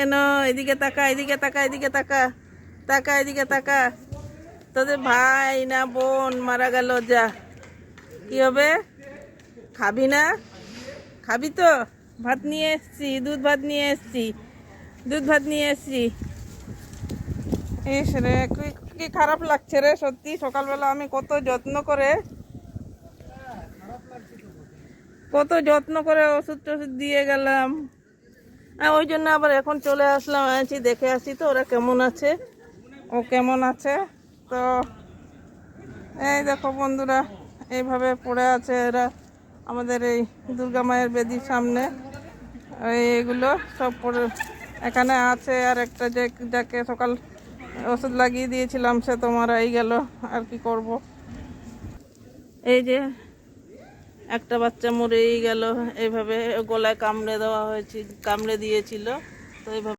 কেন এদিকে তাকা, এদিকে তাকা, এদিকে তাকা, তাকা, এদিকে তাকা। তোদের ভাই না বোন মারা গেল, যা কি হবে? খাবি না? খাবি তো? ভাত নিয়ে এসছি, দুধ ভাত নিয়ে এসছি, দুধ ভাত নিয়ে এসছি। ইস রে, কি খারাপ লাগছে রে সত্যি। সকালবেলা আমি কত যত্ন করে ওষুধ টষুধ দিয়ে গেলাম। ওই জন্য আবার এখন চলে আসলাম, আছি দেখে আসি তো ওরা কেমন আছে, ও কেমন আছে। তো এই দেখো বন্ধুরা, এইভাবে পড়ে আছে এরা আমাদের এই দুর্গা মায়ের বেদির সামনে। এগুলো সব পড়ে এখানে আছে। আর একটা যাকে সকাল ওষুধ লাগিয়ে দিয়েছিলাম সে তো মারাই গেল, আর কি করব। এই যে একটা বাচ্চা মরেই গেল, এইভাবে গলায় কামড়ে দেওয়া হয়েছে, কামড়ে দিয়েছিল তো এইভাবে।